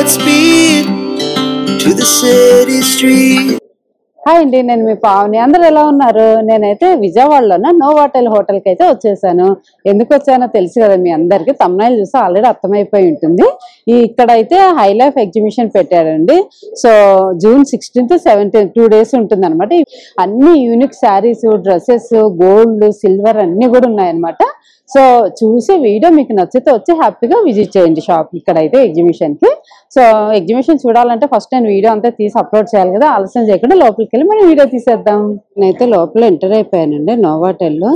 Godspeed to the city street. Hi అండి, నేను మీ పావని. అందరూ ఎలా ఉన్నారు? నేనైతే విజయవాడలోన నోవాటెల్ హోటల్కి అయితే వచ్చేసాను. ఎందుకు వచ్చానో తెలుసు కదా మీ అందరికి, తమ్నైల్ చూసి ఆల్రెడీ అర్థమైపోయి ఉంటుంది. ఇక్కడైతే హై లైఫ్ ఎగ్జిబిషన్ పెట్టారండి. So June 16th to 17th 2 days ఉంటుంది అనమాట. అన్ని unique saris, dresses, gold, silver అన్ని కూడా ఉన్నాయన్నమాట. సో చూసి వీడియో మీకు నచ్చితే వచ్చి హ్యాపీగా విజిట్ చేయండి షాప్ ఇక్కడైతే ఎగ్జిబిషన్ కి. సో ఎగ్జిబిషన్ చూడాలంటే ఫస్ట్ నేను వీడియో అంతా తీసి అప్లోడ్ చేయాలి కదా, ఆలస్యం చేయకుండా లోపలికి వెళ్ళి మనం వీడియో తీసేద్దాం. నేనైతే లోపల ఎంటర్ అయిపోయానండి నోవాటెల్లో.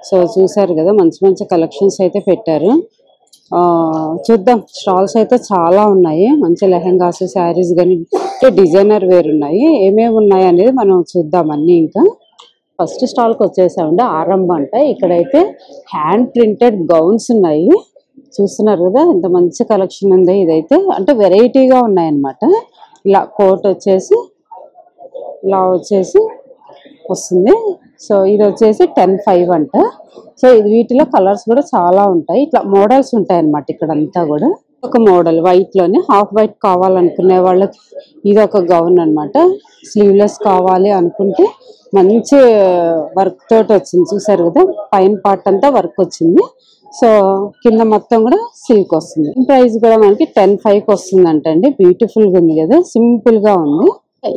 సో చూసారు కదా, మంచి మంచి కలెక్షన్స్ అయితే పెట్టారు. చూద్దాం. స్టాల్స్ అయితే చాలా ఉన్నాయి. మంచి లెహెంగాస్, శారీస్ కానీ డిజైనర్ వేర్ ఉన్నాయి. ఏమేమి ఉన్నాయి అనేది మనం చూద్దాం అన్ని. ఇంకా ఫస్ట్ స్టాల్కి వచ్చేసామండి. ఆరంభ అంట. ఇక్కడైతే హ్యాండ్ ప్రింటెడ్ గౌన్స్ ఉన్నాయి. చూస్తున్నారు కదా ఎంత మంచి కలెక్షన్ ఉంది. ఇదైతే అంటే వెరైటీగా ఉన్నాయన్నమాట. ఇలా కోట్ వచ్చేసి ఇలా వచ్చేసి వస్తుంది. సో ఇది వచ్చేసి 10,500 అంట. సో ఇది వీటిలో కలర్స్ కూడా చాలా ఉంటాయి. ఇట్లా మోడల్స్ ఉంటాయి అన్నమాట. ఇక్కడ అంతా కూడా ఒక మోడల్ వైట్ లోనే హాఫ్ వైట్ కావాలనుకునే వాళ్ళకి ఇది ఒక గౌన్ అన్నమాట. స్లీవ్లెస్ కావాలి అనుకుంటే మంచి వర్క్ తోటి వచ్చింది. చూసారు కదా, పైన పార్ట్ అంతా వర్క్ వచ్చింది. సో కింద మొత్తం కూడా సిల్క్ వస్తుంది. ప్రైస్ కూడా మనకి 10,500 వస్తుంది అంటండి. బ్యూటిఫుల్ గా ఉంది కదా, సింపుల్ గా ఉంది.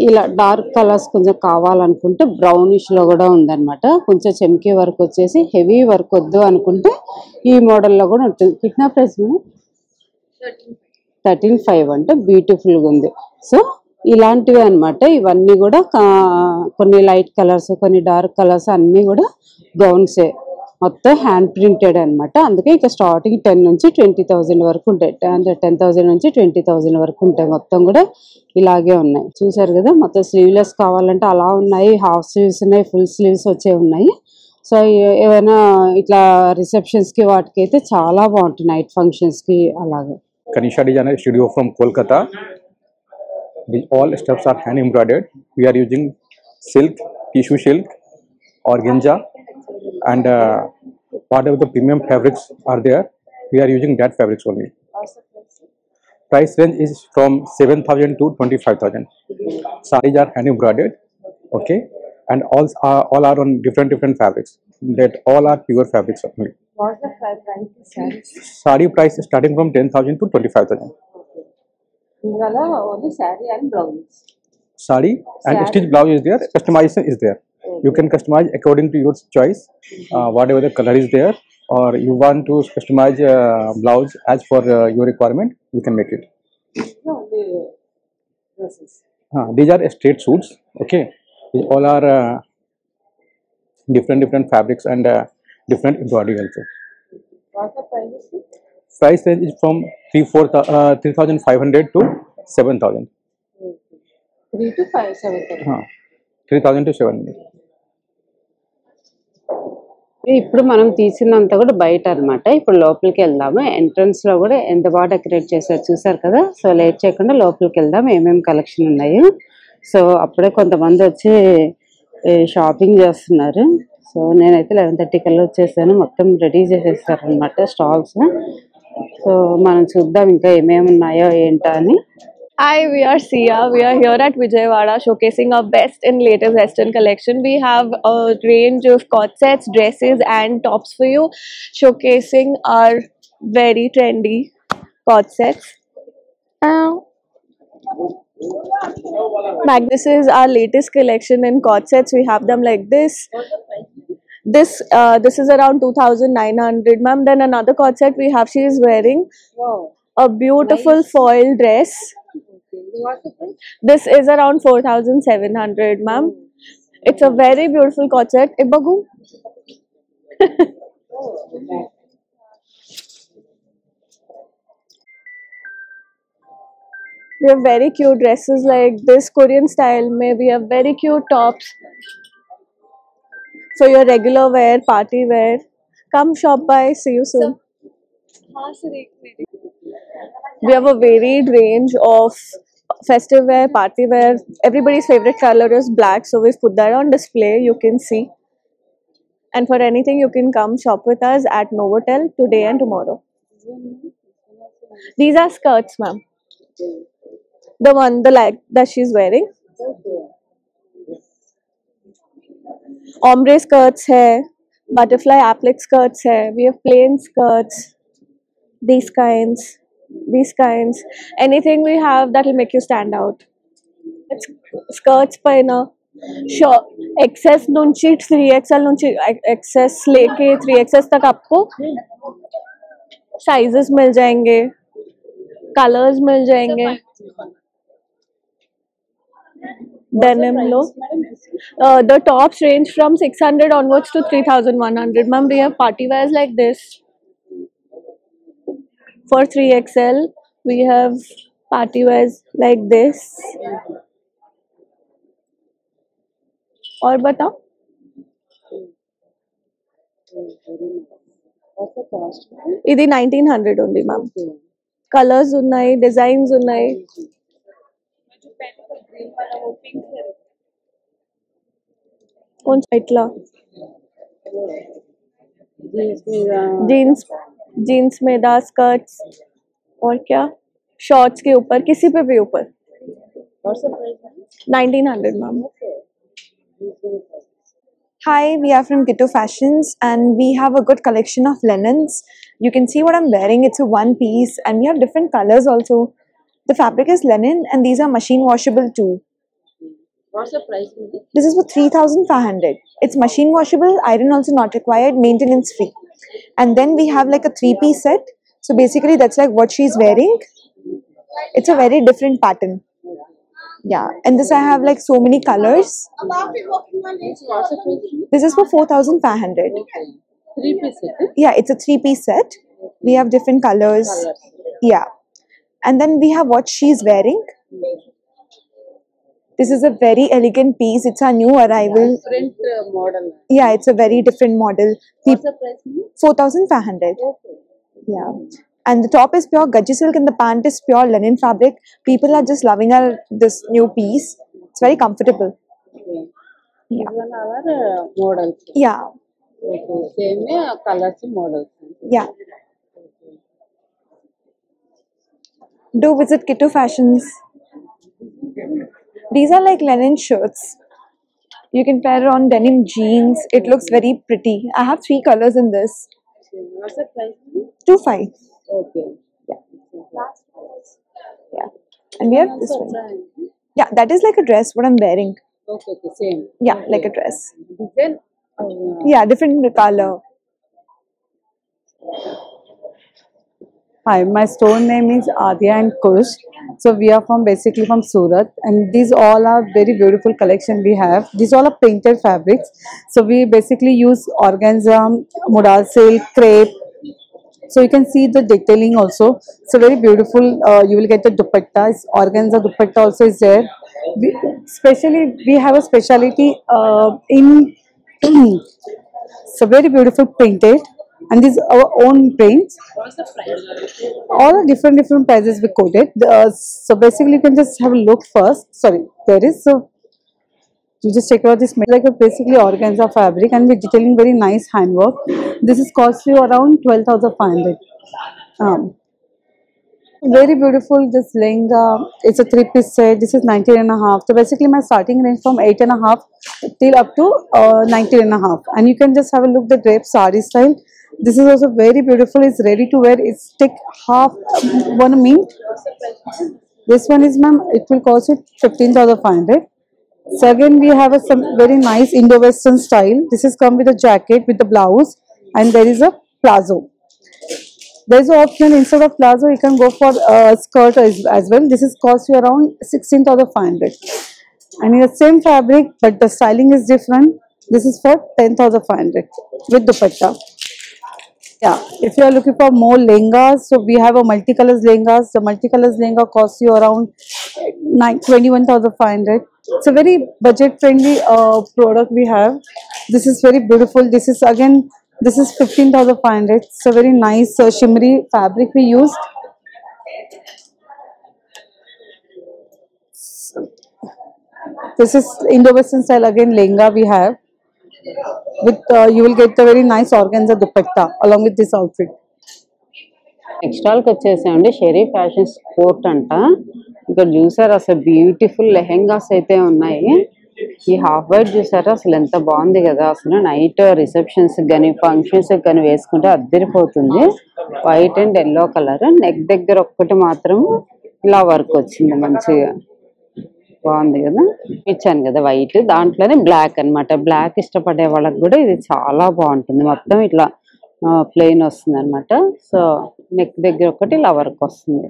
ఇలా డార్క్ కలర్స్ కొంచెం కావాలనుకుంటే బ్రౌనిష్ లో కూడా ఉందన్నమాట. కొంచెం చెమ్కీ వర్క్ వచ్చేసి హెవీ వర్క్ వద్దు అనుకుంటే ఈ మోడల్లో కూడా ఉంటుంది. కిట్నా ప్రైస్ మేడం? 13,500 అంటే బ్యూటిఫుల్ గా ఉంది. సో ఇలాంటివి అన్నమాట. ఇవన్నీ కూడా కొన్ని లైట్ కలర్స్, కొన్ని డార్క్ కలర్స్ అన్ని కూడా గౌన్సే. మొత్తం హ్యాండ్ ప్రింటెడ్ అనమాట. అందుకే ఇక స్టార్టింగ్ 10 నుంచి 20,000 వరకు ఉంటాయి. అంటే 10,000 నుంచి 20,000 వరకు ఉంటాయి. మొత్తం కూడా ఇలాగే ఉన్నాయి. చూసారు కదా, మొత్తం స్లీవ్లెస్ కావాలంటే అలా ఉన్నాయి, హాఫ్ స్లీవ్స్ ఉన్నాయి, ఫుల్ స్లీవ్స్ వచ్చే ఉన్నాయి. సో ఏమైనా ఇట్లా రిసెప్షన్స్ కి వాటికి అయితే చాలా బాగుంటాయి. నైట్ ఫంక్షన్స్ కి అలాగే. Kanisha Designer Studio from Kolkata. All stuffs are hand embroidered. We are using silk, tissue silk, organza, and whatever the premium fabrics are there, we are using that fabrics only. Price range is from 7,000 to 25,000. Sarees are hand embroidered, okay, and all are on different fabrics. That all are pure fabrics only. What's the price? Saree price is starting from 10,000 to 25,000. Only saree and blouse. Saree and stitch blouse is there. Customization is there. You can customize according to your choice. Whatever the color is there, or you want to customize blouse as for your requirement, you can make it. No, the dresses. These are straight suits. Okay, these all are different fabrics and different embroidery also. What's the price? Price range is from 3,500 to 7,000. 3 to 5, 7,000. 3,000 to 7,000. ఇప్పుడు మనం తీసినంత కూడా బయట అన్నమాట. ఇప్పుడు లోపలికి వెళ్దాము. Entrance లో కూడా ఎంత బాగా డెకరేట్ చేశారు చూసారు కదా. సో లేట్ చేయకుండా లోపలికి వెళ్దాం. ఏమేమి కలెక్షన్ ఉన్నాయి. సో అప్పుడే కొంతమంది వచ్చి షాపింగ్ చేస్తున్నారు. సో నేనైతే 11:30 కల్లా వచ్చేసాను. మొత్తం రెడీ చేసేస్తారు అనమాట స్టాల్స్. సో మనం చూద్దాం ఇంకా ఏమేమి ఉన్నాయో ఏంటో అని. Hi, we are Sia. We are here at Vijayawada showcasing our best and latest western collection. We have a range of court sets, dresses and tops for you, showcasing our very trendy court sets. This is our latest collection in court sets. We have them like this. This is around 2,900, ma'am. Then another court set we have. She is wearing a beautiful foil dress. This is around 4,700, ma'am. It's a very beautiful court set. Ibagu. We have very cute dresses like this Korean style. We have very cute tops for your regular wear, party wear. Come shop by. See you soon. We have a varied range of festive wear, party wear. Everybody's favorite color is black, so we've put that on display. You can see. And for anything, you can come shop with us at Novotel today and tomorrow. These are skirts, ma'am. The one, the like that she's wearing. Ombre skirts hai, butterfly applique skirts hai. We have plain skirts. These kinds. Anything we have that will make you stand out. It's skirts paina. Sure. XS nunchi 3XL nunchi XS लेके 3XS तक आपको sizes मिल जाएंगे, colors मिल जाएंगे. Denim low. The tops range from 600 onwards to 3100. Ma'am, we have party wears like this. For 3XL, we have party wears like this. और बताओ. ఇది 1900 ఉంది ma'am. Colours ఉన్నాయి, డిజైన్స్ ఉన్నాయి. కొంచెం ఇట్లా जीन्स में दा स्कर्ट्स और क्या शॉर्ट्स के ऊपर किसी पे भी ऊपर 1900 ma'am. Hi, we are from Kitto Fashions and we have a good collection of linens. You can see what I'm wearing. It's a one piece and we have different colors also. The fabric is linen and these are machine washable too. What's the price? This is for 3,500. It's machine washable, iron also not required, maintenance free. And then we have like a 3-piece set. So basically that's like what she's wearing. It's a very different pattern. Yeah, and this I have like so many colors. This is for 4,500. 3-piece set. Yeah, it's a 3-piece set. We have different colors. Yeah, and then we have what she's wearing. This is a very elegant piece. It's a new arrival. Different model. Yeah, it's a very different model. What's the price? 4,500. Yeah. And the top is pure Gajji silk and the pant is pure linen fabric. People are just loving this new piece. It's very comfortable. Okay. Yeah. These are our models. Yeah. Okay. Same colors models. Yeah. Do visit Kitto Fashions. These are like linen shirts. You can pair on denim jeans. It looks very pretty. I have 3 colors in this. What's the price? 2,500. Okay. Yeah. And we have this one. Yeah, that is like a dress, what I'm wearing. Okay, same. Yeah, like a dress. Design? Yeah, different color. Hi, my store name is Adya and Kush. So we are basically from Surat, and these all are very beautiful collection we have. These all are printed fabrics. So we basically use organza, modal silk, crepe. So you can see the detailing also. So very beautiful. You will get the dupatta. Organza dupatta also is there. We have a speciality in so very beautiful printed. And these are our own prints. What's the price? All are different prices we quoted. So basically you can just have a look first. Sorry, there is. So you just check out this like a basically organza fabric and we're detailing very nice handwork. This is cost you around 12,500. Very beautiful this lehenga. It's a 3-piece set. This is 19.5. So basically my starting range from 8.5 till up to 19.5. And you can just have a look the drape sari style. This is also very beautiful. It's ready to wear. It's take half 1 meet. This one is ma'am. It will cost you 15,500. So again we have some very nice Indo-Western style. This is come with a jacket with the blouse and there is a plazo. There is an option instead of plazo you can go for skirt as well. This is cost you around 16,500. And in the same fabric but the styling is different. This is for 10,500 with dupatta. Yeah, if you are looking for more lehengas, so we have a multicolors lehengas. The multicolors lehenga costs you around 21,500. It's a very budget friendly product we have. This is very beautiful. This is again, this is 15,500. It's a very nice shimmery fabric we used. This is Indo-Western style again lehenga we have. With you will get the very nice organza dupatta along with this outfit. Next స్టాల్కి వచ్చేసామండి Sheri fashions court అంట. ఇక్కడ చూసారు అసలు beautiful lehengas అయితే ఉన్నాయి. ఈ half white చూసారా అసలు ఎంత బాగుంది కదా. అసలు నైట్ రిసెప్షన్స్ కానీ ఫంక్షన్స్ కానీ వేసుకుంటే అద్దరిపోతుంది. White and yellow colour, neck దగ్గర ఒక్కటి మాత్రం ఇలా వర్క్ వచ్చింది మంచిగా బాగుంది కదా. ఇచ్చాను కదా వైట్, దాంట్లోనే బ్లాక్ అన్నమాట. బ్లాక్ ఇష్టపడే వాళ్ళకి కూడా ఇది చాలా బాగుంటుంది. మొత్తం ఇట్లా ప్లెయిన్ వస్తుంది అనమాట. సో నెక్ దగ్గర ఒకటి ఇలా వర్క్ వస్తుంది.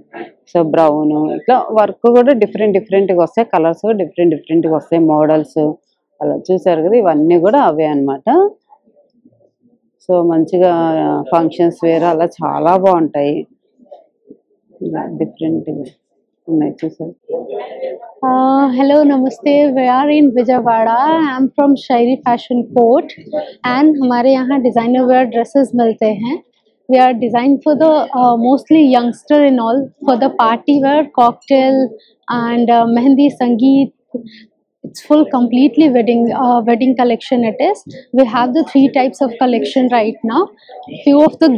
సో బ్రౌన్ ఇట్లా వర్క్ కూడా డిఫరెంట్ గా వస్తాయి. కలర్స్ కూడా డిఫరెంట్ గా వస్తాయి. మోడల్స్ అలా చూసారు కదా, ఇవన్నీ కూడా అవే అన్నమాట. సో మంచిగా ఫంక్షన్స్ వేర్ అలా చాలా బాగుంటాయి. ఇలా డిఫరెంట్ ఉన్నాయి చూసారు. Hello, Namaste. We are in Vijayawada. I am from Shairi Fashion Court and हमारे यहाँ designer wear dresses मिलते हैं. We are designed for the mostly youngster and all, for the party wear, cocktail and mehendi, sangeet. It's full completely wedding collection it is. We have the 3 types of collection right now. Few of the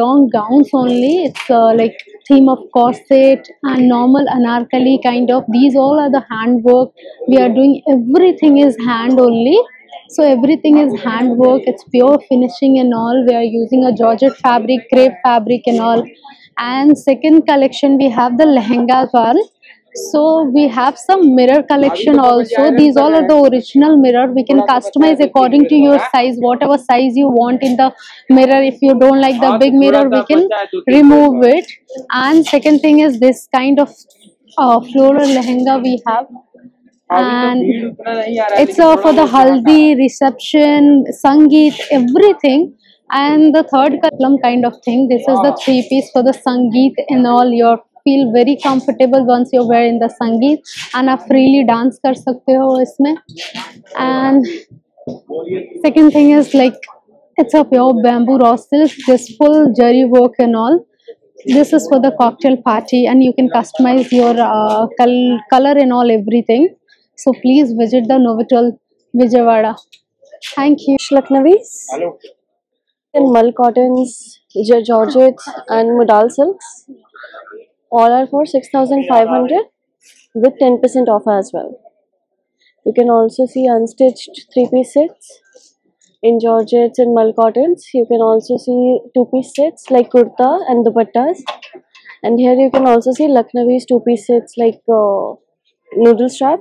long gowns only. It's like theme of corset and normal anarkali kind of. These all are the handwork. We are doing everything is hand only. So everything is handwork. It's pure finishing and all. We are using a georgette fabric, crepe fabric and all. And second collection we have the lehengas one. So we have some mirror collection also. These all are the original mirror. We can customize according to your size, whatever size you want in the mirror. If you don't like the big mirror, we can remove it. And second thing is this kind of floral lehenga we have, and it's for the haldi, reception, sangeet, everything. And the third column kind of thing, this is the 3-piece for the sangeet and all. You feel very comfortable once you wear in the sangeet, and आप freely dance कर सकते हो इसमें. And second thing is like it's a pure bamboo raw silk, this full jari work and all. This is for the cocktail party and you can customize your color and all everything. So please visit the Novotel Vijayawada. Thank you. Lucknowi's and Mull cottons, georgettes and modal silks. All are for 6,500 with 10% off as well. You can also see unstitched 3-piece sets in georgettes and mull cottons. You can also see 2-piece sets like kurta and dupattas. And here you can also see Lucknowi's 2-piece sets like noodle strap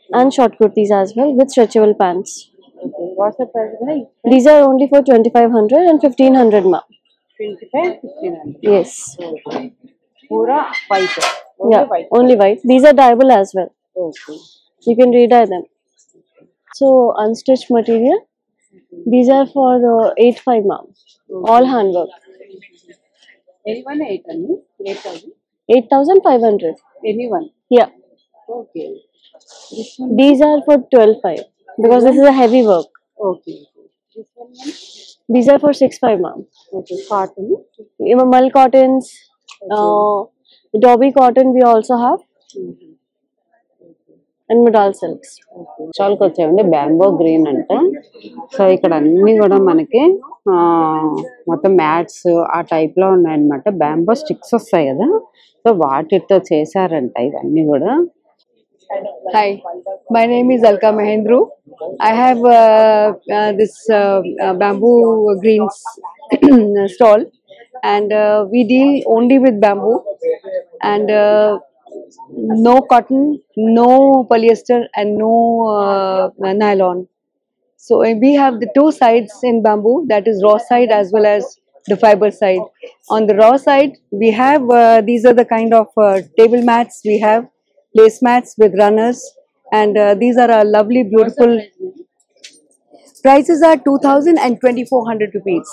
and short kurtis as well with stretchable pants. What's the price? These are only for 2,500 and 1,500 ma'am. 25, 1500. Yes. Pura white. Yeah, only white. These are dyeable as well. Okay. You can redye them. So unstitched material. These are for 8,500 ma'am. All handwork. Anyone 8,000? 8,500. Anyone? Yeah. Okay. These are for 12,500 because this is a heavy work. Okay. This one? These are for 6,500 ma'am. Okay. Cotton. Mull cottons, Dobby cotton we also have, and modal silks. స్టాల్కి వచ్చామండి, bamboo green అంట. So ఇక్కడ అన్ని కూడా మనకి మొత్తం mats ఆ type లో ఉన్నాయన్నమాట. బ్యాంబో స్టిక్స్ వస్తాయి కదా, సో వాటితో చేశారంట ఇవన్నీ కూడా. Hi, my name is Alka Mahendru. I have this bamboo greens stall, and we deal only with bamboo and no cotton, no polyester, and no nylon. So we have the 2 sides in bamboo, that is raw side as well as the fiber side. On the raw side, we have these are the kind of table mats we have. Lace mats with runners, and these are a lovely beautiful. Prices are 2,000 and 2,400 rupees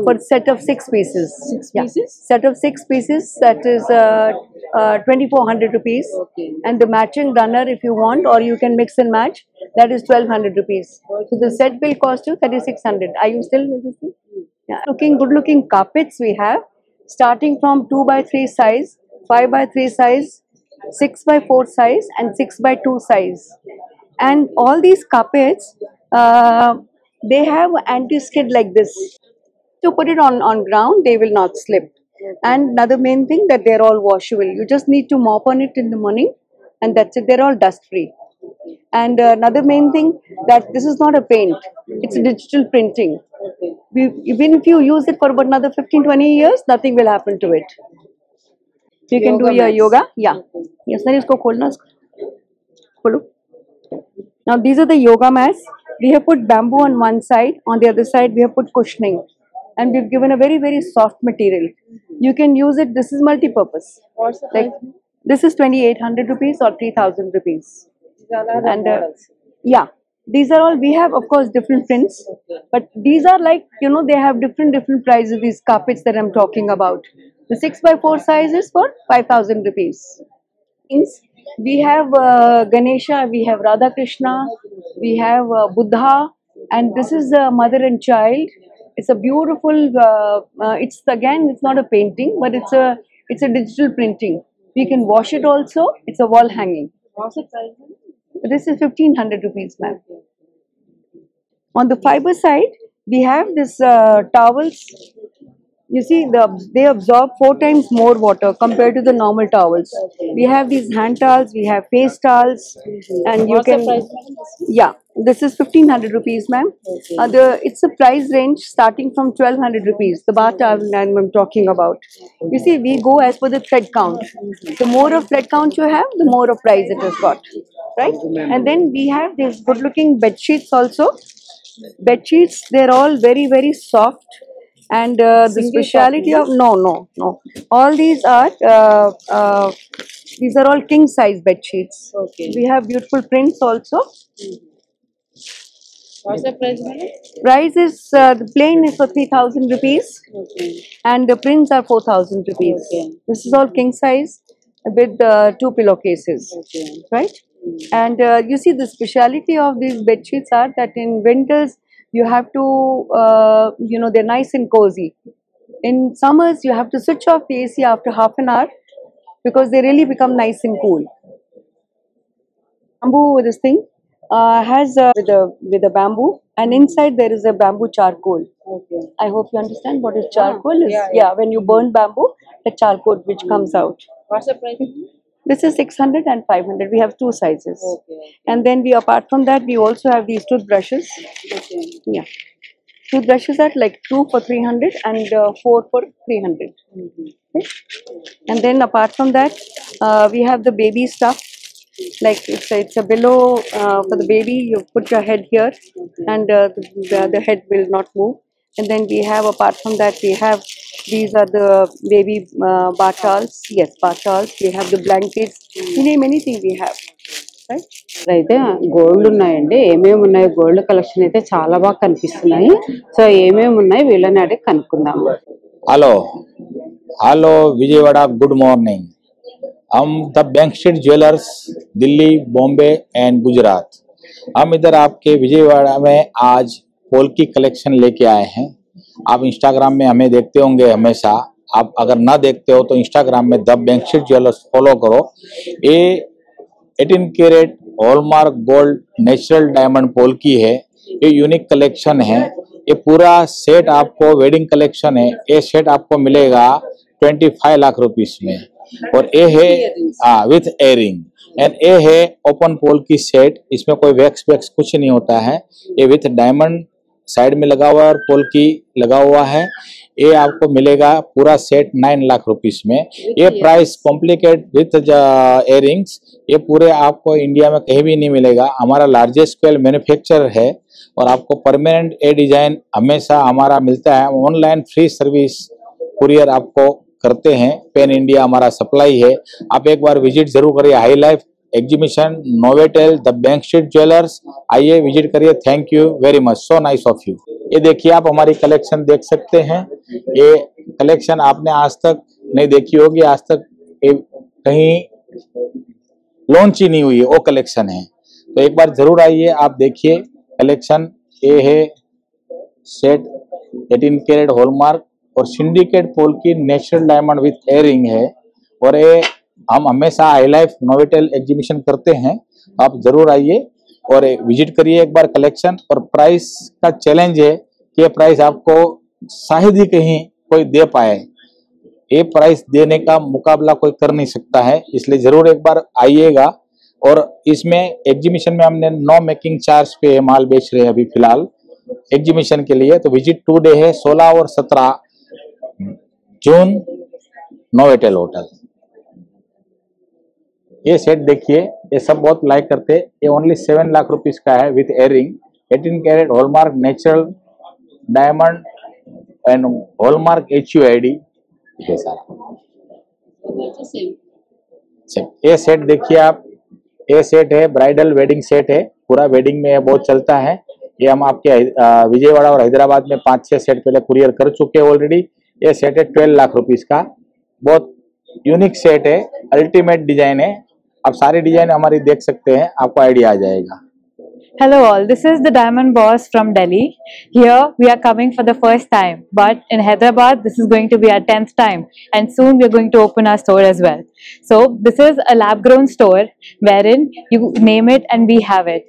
for set of 6 pieces. 6 pieces? Set of 6 pieces, that is 2,400 rupees. Okay. And the matching runner if you want, or you can mix and match, that is 1,200 rupees. So the set will cost you 3,600. Are you still listening? Yeah. Good looking carpets we have, starting from 2x3 size, 5x3 size, 6x4 size, and 6x2 size. And all these carpets, they have anti-skid like this. To put it on ground, they will not slip. And another main thing that they're all washable. You just need to mop on it in the morning, and that's it. They're all dust free. And another main thing that this is not a paint; it's a digital printing. Even if you use it for about another 15-20 years, nothing will happen to it. You can do your yoga. Yeah. Yes, sir. Isko kholna. Kholo. Now these are the yoga mats. We have put bamboo on one side. On the other side, we have put cushioning, and we've given a very soft material. You can use it. This is multi-purpose. Like this is 2,800 rupees or 3,000 rupees. And yeah, these are all. We have of course different prints, but these are like they have different prices. These carpets that I'm talking about. The 6x4 size is for 5,000 rupees. We have Ganesha, we have Radha Krishna, we have Buddha, and this is mother and child. It's a beautiful. It's not a painting, but it's a digital printing. We can wash it also. It's a wall hanging. This is 1,500 rupees, ma'am. On the fiber side, we have this towels. You see, they absorb 4 times more water compared to the normal towels. We have these hand towels, we have face towels, and you can. Yeah, this is 1,500 rupees, ma'am. It's a price range starting from 1,200 rupees. The bar towel I'm talking about. You see, we go as per the thread count. The more of thread count you have, the more of price it has got, right? And then we have these good-looking bed sheets also. Bed sheets, they're all very soft. And the speciality of no. All these are all king size bed sheets. Okay. We have beautiful prints also. What's the price? Price is the plain is for 3,000 rupees. Okay. And the prints are 4,000 rupees. Okay. This is all king size with 2 pillowcases. Okay. Right? And you see the speciality of these bed sheets are that in winters you have to, they're nice and cozy. In summers, you have to switch off the AC after half an hour because they really become nice and cool. Bamboo, this thing has with a bamboo, and inside there is a bamboo charcoal. Okay. I hope you understand what is charcoal. Yeah, when you burn bamboo, the charcoal which comes out. What's the price? This is 600 and 500. We have 2 sizes. Okay. And then apart from that, we also have these toothbrushes. Okay. Yeah. Toothbrushes are like 2 for 300 and 4 for 300. Mm-hmm. Okay. And then apart from that, we have the baby stuff. Like it's a pillow for the baby. You put your head here, and the head will not move. And then we have, apart from that, these are the baby bath towels. Yes, bath towels. We have the blankets. We name anything we have. Right? అయితే gold ఉన్నాయండి. ఏమేమి ఉన్నాయి gold collection అయితే చాలా బాగా కనిపిస్తున్నాయి. So ఏమేమి ఉన్నాయి వీళ్ళని అడిగి కనుక్కుందాం. Hello Vijayawada, good morning. हम the bank street jewellers, Delhi, Bombay and Gujarat. हम इधर आपके विजयवाड़ा में आज पोल्की कलेक्शन लेके आए हैं। आप इंस्टाग्राम में हमें देखते होंगे हमेशा। आप अगर ना देखते हो तो इंस्टाग्राम में the bank street Jewellers follow करो। ये 18 carat hallmark gold natural diamond polki है। ये यूनिक कलेक्शन है। ये पूरा सेट आपको वेडिंग कलेक्शन है। ये सेट आपको मिलेगा 25 लाख रुपीस में, और ये है विथ एयरिंग। एंड ये है ओपन पोल्की सेट। इसमें कोई वैक्स कुछ नहीं होता है। ये विथ डायमंड साइड में लगा हुआ है और पोल्की लगा हुआ है। ये आपको मिलेगा पूरा सेट 9 लाख रुपीस में। ये प्राइस कॉम्प्लिकेट विथ एयरिंग्स। ये पूरे आपको इंडिया में कहीं भी नहीं मिलेगा। हमारा लार्जेस्ट स्केल मैन्युफैक्चरर है, और आपको परमानेंट ए डिजाइन हमेशा हमारा मिलता है। ऑनलाइन फ्री सर्विस कुरियर आपको करते हैं। पैन इंडिया हमारा सप्लाई है। आप एक बार विजिट जरूर करिए। High life exhibition, Novotel, the bank street jewellers, आइए विजिट करिए। Thank you very much, so nice of you. ये देखिए, आप हमारी कलेक्शन देख सकते हैं। ये कलेक्शन आपने आज तक नहीं देखी होगी। आज तक कहीं लॉन्च ही नहीं हुई है, वो कलेक्शन है। तो एक बार जरूर आइए, आप देखिए कलेक्शन। ये है सेट 18 कैरेट हॉलमार्क और syndicate polki natural diamond with earring है। और ये हम हमेशा हाई लाइफ नोवेटेल एग्जीबिशन करते हैं। आप जरूर आइए और विजिट करिए एक बार कलेक्शन। और प्राइस का चैलेंज है कि ये प्राइस आपको शायद ही कहीं कोई दे पाए। ये प्राइस देने का मुकाबला कोई कर नहीं सकता है, इसलिए जरूर एक बार आइएगा। और इसमें एग्जीबिशन में हमने नो मेकिंग चार्ज पे माल बेच रहे हैं अभी फिलहाल एग्जीबिशन के लिए। तो विजिट टुडे है 16 और 17 जून नोवेटेल होटल। ये सेट देखिए, ये सब बहुत लाइक करते हैं। ये ओनली 7 लाख रुपीस का है with earring, 18 carat hallmark natural diamond and hallmark HUID ये सारा सेट। ये सेट देखिए आप, ये सेट है ब्राइडल वेडिंग सेट है, पूरा वेडिंग में ये बहुत चलता है। ये हम आपके विजयवाड़ा और हैदराबाद में 5-6 सेट पहले कुरियर कर चुके हैं ऑलरेडी। ये सेट है 12 लाख रुपीस का, बहुत यूनिक सेट है, अल्टीमेट डिजाइन है। आप सारी डिजाइन हमारी देख सकते हैं, आपको आइडिया आ जाएगा। Hello all, this is the Diamond Boss from Delhi. Here we are coming for the first time, but in Hyderabad this is going to be our 10th time, and soon we are going to open our store as well. So this is a lab grown store wherein you name it and we have it.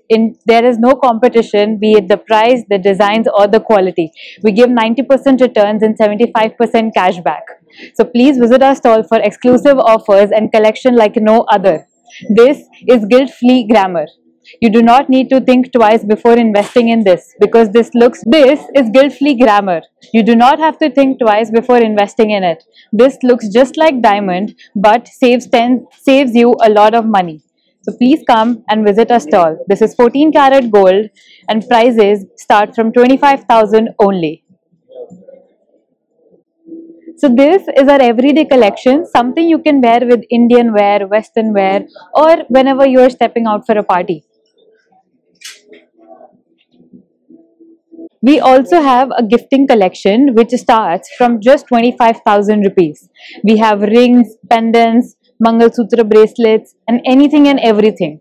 There is no competition, be it the price, the designs or the quality. We give 90% returns and 75% cashback. So please visit our stall for exclusive offers and collection like no other. This is guilt-free glamour. You do not need to think twice before investing in this, because this is guilt-free glamour. You do not have to think twice before investing in it. This looks just like diamond but saves you a lot of money. So please come and visit our stall. This is 14 karat gold and prices start from 25,000 only. So this is our everyday collection, something you can wear with Indian wear, Western wear, or whenever you are stepping out for a party. We also have a gifting collection which starts from just 25,000 rupees. We have rings, pendants, Mangalsutra bracelets and anything and everything.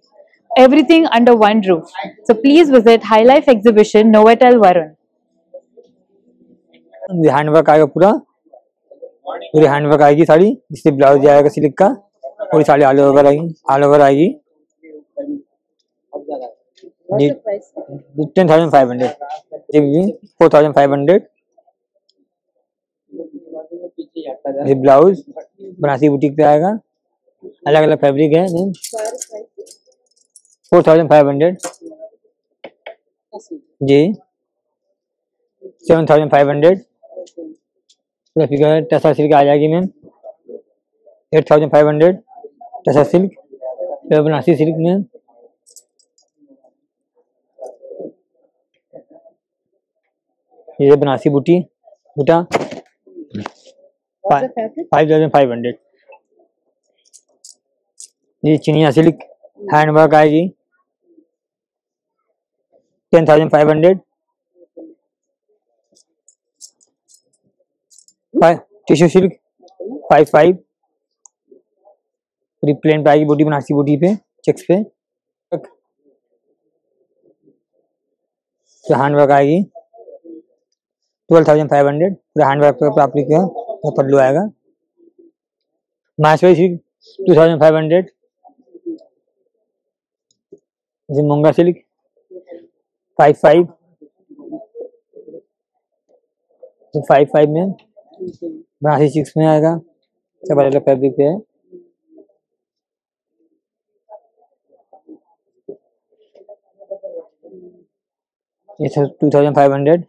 Everything under one roof. So please visit High Life Exhibition, Novotel Varun. Handwork आएगा, पूरी handwork आएगी साड़ी, जिससे blouse आएगा silk का, पूरी sari all over आएगी जी। 10,500 जी, 4,500 ये blouse Banarasi boutique पे आएगा, अलग अलग फैब्रिक है। 4,500 जी, 7,500 टसा सिल्क आ जाएगी मैम, 8,500 टसा सिल्क, बनारसी सिल्क में। ये बनारसी बूटा 5,500 जी। चिनिया सिल्क हैंडवर्क आएगी 10,500। टिश्यू सिल्क 5,500 पूरी प्लेन पे आएगी बूटी, बनारसी बूटी पे चेक्स पे। तो हैंडवर्क आएगी 12,500 पूरा हैंडवर्क पे आपकी का पल्लू आएगा। माहेश्वरी सिल्क 2,500 जी। मूंगा सिल्क 5,500 में बनारसी सिल्क में आएगा, सब अलग अलग फैब्रिक पे है। ये 2,500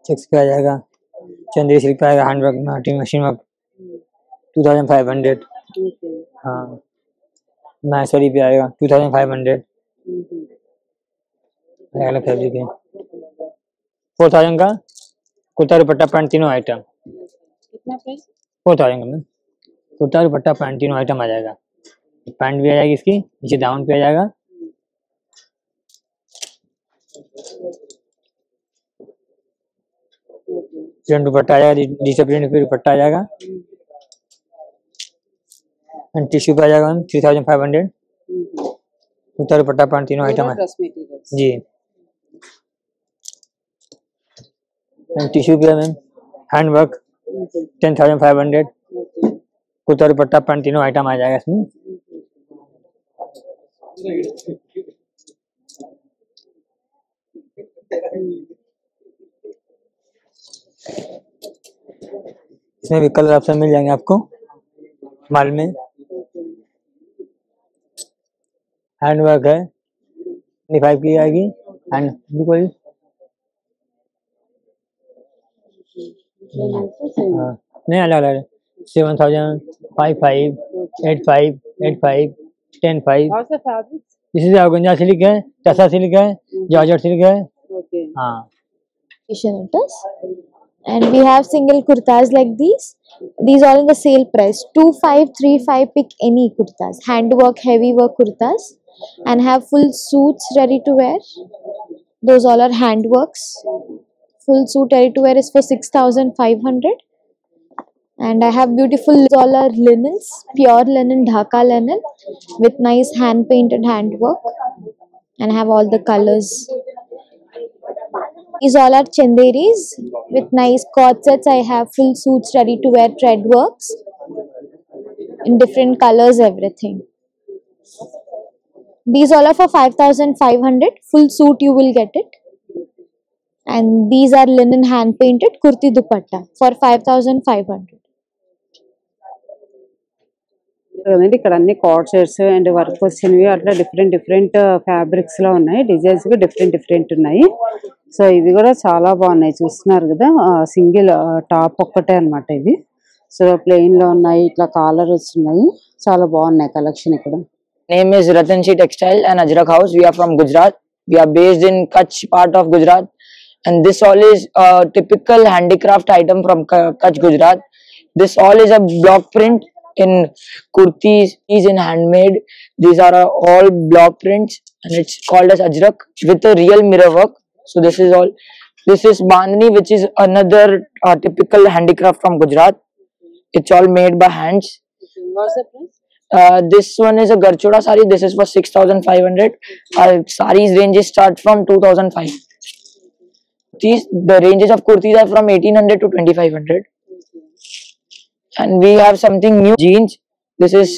चेक्स पे आ जाएगा। चंदेरी सिल्क पे आएगा हैंडवर्क में, मशीन वर्क 2,500। हाँ, माहेश्वरी पे आएगा 2,500, अलग अलग फैब्रिक है। 4,000 का कुर्ता दुपट्टा पैंट तीनों आइटम। कितना प्राइस? 4,000 का मैम, कुर्ता दुपट्टा पैंट तीनों आइटम आ जाएगा। पैंट भी आ जाएगी इसकी, नीचे दामन पे आ जाएगा। प्रिंट दुपट्टा आ जाएगा, डिजिटल प्रिंट पे दुपट्टा आ जाएगा। एंड टिश्यू पे आ जाएगा 3,500 कुर्ता दुपट्टा पैंट तीनों आइटम है जी। टिश्यू पे मैम हैंडवर्क 10,500 कुर्ता दुपट्टा पैंट तीनों आइटम आ जाएगा इसमें। इसमें भी कलर ऑप्शन मिल जाएंगे आपको माल में। हैंड वर्क है 25 की आएगी एंड बिल्कुल नहीं अलग अलग 7000 55 85 85 10 5 इसी से ऑर्गेंजा सिल्क है टसा सिल्क है जॉर्जेट सिल्क है। हाँ and we have single kurtas like these all in the sale price 2535. Pick any kurtas, hand work heavy work kurtas and have full suits ready to wear. Those all are hand works. Full suit ready to wear is for 6500. And I have beautiful all are linens, pure linen, Dhaka linen with nice hand painted hand work and have all the colors. These all are chanderis with nice cord sets. I have full suits ready to wear, thread works in different colors, everything. These all are for 5500. Full suit you will get it. And these are linen hand painted kurti dupatta for 5500. ఇక్కడ అన్ని card shades and work వచ్చినవి అట్లా different fabrics లో ఉన్నాయి. Designs different ఉన్నాయి. So ఇవి కూడా చాలా బాగున్నాయి చూస్తున్నారు కదా. సింగిల్ టాప్ ఒక్కటే అన్నమాట ఇది. సో ప్లెయిన్ లో ఉన్నాయి, ఇట్లా కాలర్ వస్తున్నాయి, చాలా బాగున్నాయి కలెక్షన్ ఇక్కడ. Name is Ratanshi Textile and Ajrak House. We are from Gujarat. We are based in Kutch part of Gujarat, and this all is a typical handicraft item from Kutch, Gujarat. This all is a block print in kurtis, is in handmade. These are all block prints and it's called as Ajrak with a real mirror work. So this is all. This is Bandhani, which is another typical handicraft from Gujarat. It's all made by hands. What's the price? This one is a Garchoda sari. This is for 6500. Saris ranges start from 2005. The ranges of kurtis are from 1800 to 2500. And we have something new, jeans. This is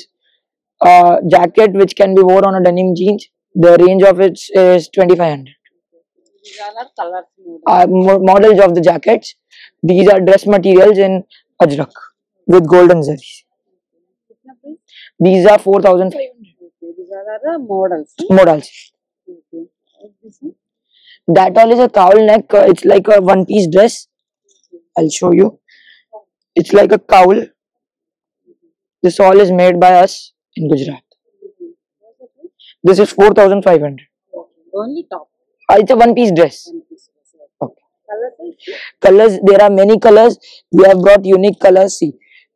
a jacket which can be worn on a denim jeans. The range of it is 2500. Models of the jackets. These are dress materials in Ajrak with golden zaris. These are 4500. These are the models. Models. That all is a cowl neck. It's like a one-piece dress. I'll show you. It's like a cowl. This all is made by us in Gujarat. This is 4500. Only top. It's a one-piece dress. Okay. Colors, there are many colors. We have brought unique colors. See,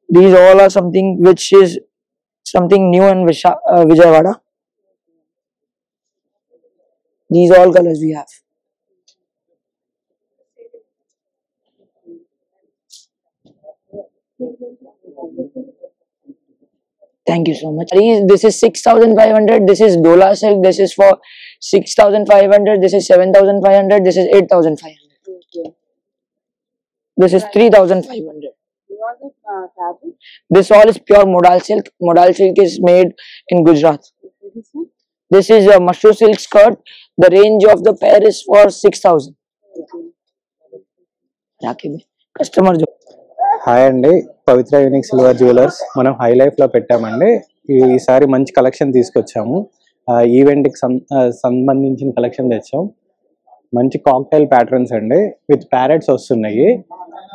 these all are something which is something new in Vijayawada. These all colors we have. Thank you so much. This is 6500. This is Dola silk. This is for 6500. This is 7500. This is 8500. Okay. This is 3500. This all is pure modal silk. Modal silk is made in Gujarat. This is a mushroom silk skirt. The range of the pair is for 6000. Customer. Hi అండి, పవిత్ర unique silver jewellers మనం high life లో పెట్టామండి. ఈసారి మంచి collection తీసుకొచ్చాము. Event కి సంబంధించిన collection తెచ్చాం. మంచి కాక్టైల్ ప్యాటర్న్స్ అండి విత్ ప్యారెట్స్ వస్తున్నాయి.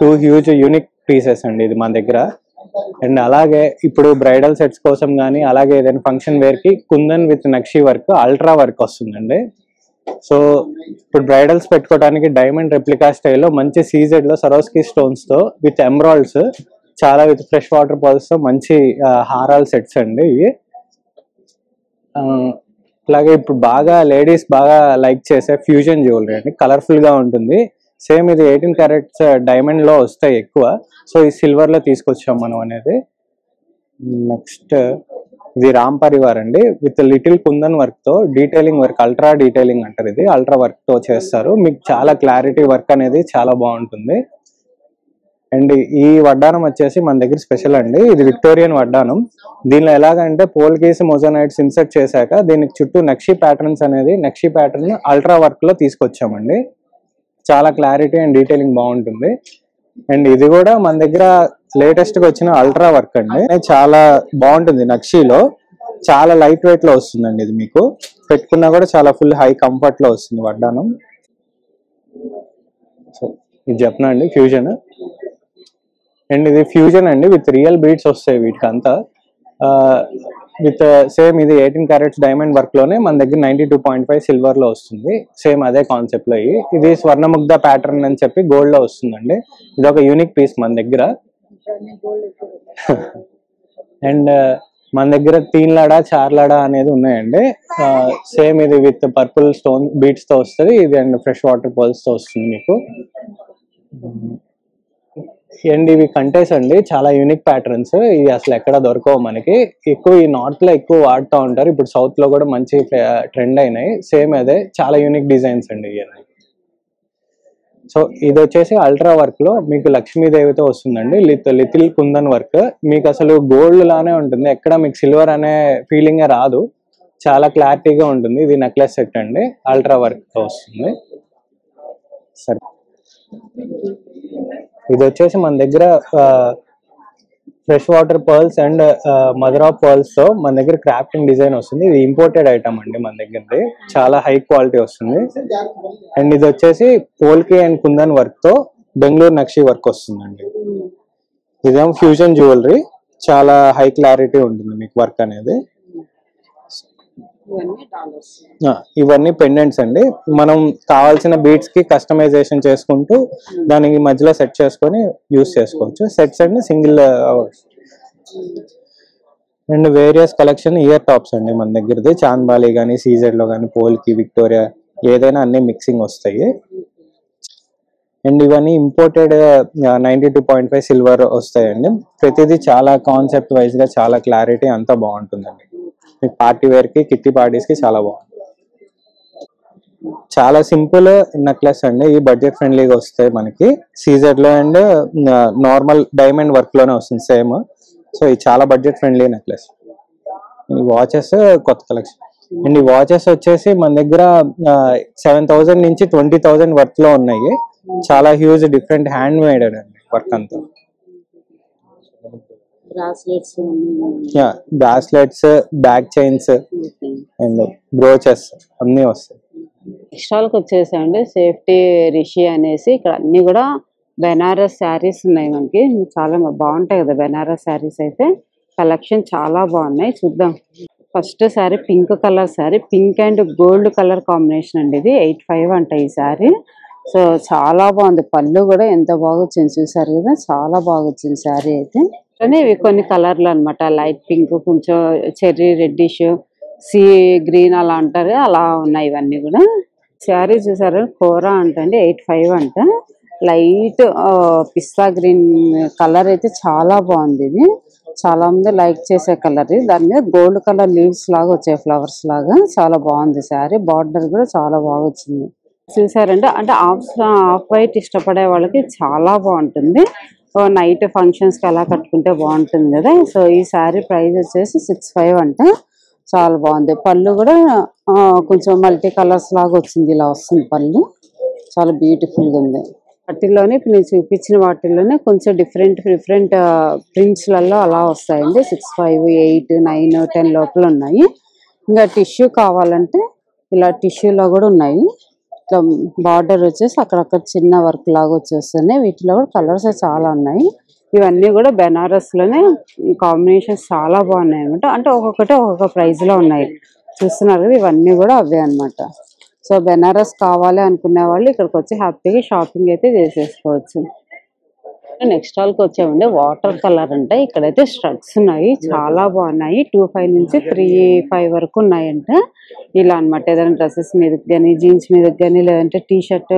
2 హ్యూజ్ యూనిక్ పీసెస్ అండి ఇది మన దగ్గర. అండ్ అలాగే ఇప్పుడు బ్రైడల్ సెట్స్ కోసం కానీ అలాగే ఏదైనా ఫంక్షన్ వేర్ కి kundan with nakshi work ultra work వస్తుందండి. సో ఇప్పుడు బ్రైడల్స్ పెట్టుకోవడానికి డైమండ్ రెప్లికా స్టైల్లో మంచి సీజెడ్ లో సరోస్కి స్టోన్స్ తో విత్ ఎమరాల్డ్స్ చాలా విత్ ఫ్రెష్ వాటర్ పల్స్ తో మంచి హారాల్ సెట్స్ అండి ఇవి. అలాగే ఇప్పుడు బాగా లేడీస్ బాగా లైక్ చేసే ఫ్యూజన్ జ్యువెలరీ అండి, కలర్ఫుల్ గా ఉంటుంది. సేమ్ ఇది 18 క్యారెట్స్ డైమండ్ లో వస్తాయి ఎక్కువ. సో ఈ సిల్వర్ లో తీసుకొచ్చాం మనం అనేది. నెక్స్ట్ ఇది రామ్ పరివార్ అండి విత్ లిటిల్ కుందన్ వర్క్ తో డీటెయిలింగ్ వర్క్, అల్ట్రా డీటెయిలింగ్ అంటారు ఇది. అల్ట్రా వర్క్ తో చేస్తారు. మీకు చాలా క్లారిటీ వర్క్ అనేది చాలా బాగుంటుంది. అండ్ ఈ వడ్డానం వచ్చేసి మన దగ్గర స్పెషల్ అండి. ఇది విక్టోరియన్ వడ్డానం. దీనిలో ఎలాగంటే పోల్కేస్ మొజానైట్స్ ఇన్సర్ట్ చేశాక దీనికి చుట్టూ నక్షి ప్యాటర్న్స్ అనేది నక్షి ప్యాటర్న్ అల్ట్రా వర్క్ లో తీసుకొచ్చామండి. చాలా క్లారిటీ అండ్ డీటెయిలింగ్ బాగుంటుంది. అండ్ ఇది కూడా మన దగ్గర లేటెస్ట్ గా వచ్చిన అల్ట్రా వర్క్ అండి. చాలా బాగుంటుంది. నక్షీలో చాలా లైట్ వెయిట్ లో వస్తుందండి. ఇది మీకు పెట్టుకున్నా కూడా చాలా ఫుల్ హై కంఫర్ట్ లో వస్తుంది వడ్డానం. సో ఇది చెప్పనా అండి ఫ్యూజన్ అండ్ ఇది ఫ్యూజన్ అండి విత్ రియల్ బీడ్స్ వస్తాయి వీటికంతా. విత్ సేమ్ ఇది 18 క్యారెట్స్ డైమండ్ వర్క్ లోనే మన దగ్గర 92.5 సిల్వర్ లో వస్తుంది. సేమ్ అదే కాన్సెప్ట్ లో ఇది స్వర్ణముగ్ధ ప్యాటర్న్ అని చెప్పి గోల్డ్ లో వస్తుందండి. ఇది ఒక యూనిక్ పీస్ మన దగ్గర. అండ్ మన దగ్గర 3 లాడా 4 లాడా అనేది ఉన్నాయండి. సేమ్ ఇది విత్ పర్పుల్ స్టోన్ బీడ్స్ తో వస్తుంది. ఇది అండ్ ఫ్రెష్ వాటర్ పర్ల్స్ తో వస్తుంది మీకు. అండ్ ఇవి కంటెస్ అండి, చాలా యూనిక్ ప్యాటర్న్స్. ఇవి అసలు ఎక్కడ దొరకవు మనకి. ఎక్కువ ఈ నార్త్ లో ఎక్కువ వాడుతూ ఉంటారు. ఇప్పుడు సౌత్ లో కూడా మంచి ట్రెండ్ అయినాయి. సేమ్ అదే చాలా యూనిక్ డిజైన్స్ అండి ఇవన్నీ. సో ఇది వచ్చేసి అల్ట్రా వర్క్ లో మీకు లక్ష్మీదేవితో వస్తుందండి. Little kundan work. మీకు అసలు గోల్డ్ లానే ఉంటుంది, ఎక్కడ మీకు సిల్వర్ అనే ఫీలింగ్ రాదు. చాలా క్లారిటీగా ఉంటుంది. ఇది నెక్లెస్ సెట్ అండి, అల్ట్రా వర్క్ తో వస్తుంది. సరే ఇది వచ్చేసి మన దగ్గర fresh water pearls and mother of pearls తో మన దగ్గర క్రాఫ్టింగ్ డిజైన్ వస్తుంది. ఇది ఇంపోర్టెడ్ ఐటమ్ అండి మన దగ్గరది, చాలా హై క్వాలిటీ వస్తుంది. అండ్ ఇది వచ్చేసి పోల్కి అండ్ కుందన్ వర్క్ తో బెంగళూరు నక్షి వర్క్ వస్తుందండి. ఇదేమో ఫ్యూజన్ జ్యువెలరీ, చాలా హై క్లారిటీ ఉంటుంది మీకు వర్క్ అనేది. ఇవన్నీ పెండెంట్స్ అండి. మనం కావాల్సిన బీడ్స్ కి కస్టమైజేషన్ చేసుకుంటూ దానికి మధ్యలో సెట్ చేసుకొని యూస్ చేసుకోవచ్చు. సెట్స్ అండి single. And various collection ear tops అండి మన దగ్గరది. చాంద్బాలి కానీ సీజెడ్ లో కానీ పోల్కి విక్టోరియా ఏదైనా అన్ని మిక్సింగ్ వస్తాయి. అండ్ ఇవన్నీ ఇంపోర్టెడ్ 92.5 సిల్వర్ వస్తాయండి. ప్రతిదీ చాలా కాన్సెప్ట్ వైజ్ గా చాలా క్లారిటీ అంతా బాగుంటుందండి. మీకు పార్టీ వేర్ కి కిట్టి పార్టీస్ కి చాలా బాగుంటుంది. చాలా సింపుల్ నెక్లెస్ అండి. ఈ బడ్జెట్ ఫ్రెండ్లీగా వస్తాయి మనకి. సీజెడ్ లో అండ్ నార్మల్ డైమండ్ వర్క్ లోనే వస్తుంది సేమ్. సో ఇది చాలా బడ్జెట్ ఫ్రెండ్లీ నెక్లెస్. ఈ వాచెస్ కొత్త కలెక్షన్ అండ్ ఈ వాచెస్ వచ్చేసి మన దగ్గర 7,000 నుంచి 20,000 వర్త్ లో ఉన్నాయి. చాలా హ్యూజ్ డిఫరెంట్ హ్యాండ్ మేడ్ అండి వర్క్ అంతా. Bracelets, back chains and brooches అన్నీ వస్తాయి. ఎక్స్ట్రాలకు వచ్చేసండి సేఫ్టీ రిషి అనేసి ఇక్కడ అన్ని కూడా బెనారస్ శారీస్ ఉన్నాయి మనకి. చాలా బాగుంటాయి కదా బెనారస్ శారీస్. అయితే కలెక్షన్ చాలా బాగున్నాయి, చూద్దాం. First sari pink colour sari, pink and gold colour combination అండి. ఇది 85 అంట ఈ శారీ. సో చాలా బాగుంది. పళ్ళు కూడా ఎంత బాగా వచ్చింది చూసారు కదా, చాలా బాగా వచ్చింది శారీ అయితే. ఇవి కొన్ని కలర్లు అనమాట, లైట్ పింక్, కొంచెం చెర్రీ రెడ్డిష్, సీ గ్రీన్ అలా అంటారు, అలా ఉన్నాయి ఇవన్నీ కూడా. శారీ చూసారు కూర అంటండి 85 అంట. లైట్ పిస్తా గ్రీన్ కలర్ అయితే చాలా బాగుంది. ఇది చాలా మంది లైక్ చేసే కలర్. దాని మీద గోల్డ్ కలర్ లీవ్స్ లాగా వచ్చాయి, ఫ్లవర్స్ లాగా. చాలా బాగుంది శారీ. బార్డర్ కూడా చాలా బాగా వచ్చింది చూసారంటే. అంటే ఆఫ్ వైట్ ఇష్టపడే వాళ్ళకి చాలా బాగుంటుంది. నైట్ ఫంక్షన్స్ కి అలా కట్టుకుంటే బాగుంటుంది కదా. సో ఈ శారీ ప్రైస్ వచ్చేసి 65 అంట. చాలా బాగుంది. పళ్ళు కూడా కొంచెం మల్టీ కలర్స్ లాగా వచ్చింది, ఇలా వస్తుంది పళ్ళు. చాలా బ్యూటిఫుల్ గా ఉంది. వాటిల్లోనే ఇప్పుడు నేను చూపించిన వాటిల్లోనే కొంచెం డిఫరెంట్ ప్రింట్స్ లలో అలా వస్తాయండి. 65, 8, 9, 10 లోపల ఉన్నాయి. ఇంకా టిష్యూ కావాలంటే ఇలా టిష్యూలో కూడా ఉన్నాయి. ఇట్లా బార్డర్ వచ్చేసి అక్కడక్కడ చిన్న వర్క్ లాగా వచ్చేస్తున్నాయి. వీటిలో కూడా కలర్స్ చాలా ఉన్నాయి. ఇవన్నీ కూడా బెనారస్ లోనే కాంబినేషన్స్ చాలా బాగున్నాయి అనమాట. అంటే ఒక్కొక్కటి ఒక్కొక్క ప్రైస్ లో ఉన్నాయి చూస్తున్నారు కదా. ఇవన్నీ కూడా అవే అనమాట. సో బెనారస్ కావాలి అనుకునే వాళ్ళు ఇక్కడికి వచ్చి హ్యాపీగా షాపింగ్ అయితే చేసేసుకోవచ్చు. నెక్స్ట్ హాల్కి వచ్చామండి. వాటర్ కలర్ అంటే ఇక్కడైతే స్ట్రగ్స్ ఉన్నాయి, చాలా బాగున్నాయి. 25 నుంచి 35 వరకు ఉన్నాయంట. ఇలా అనమాట. ఏదైనా డ్రెస్సెస్ మీదకి కానీ, జీన్స్ మీదకి కానీ, లేదంటే టీ షర్ట్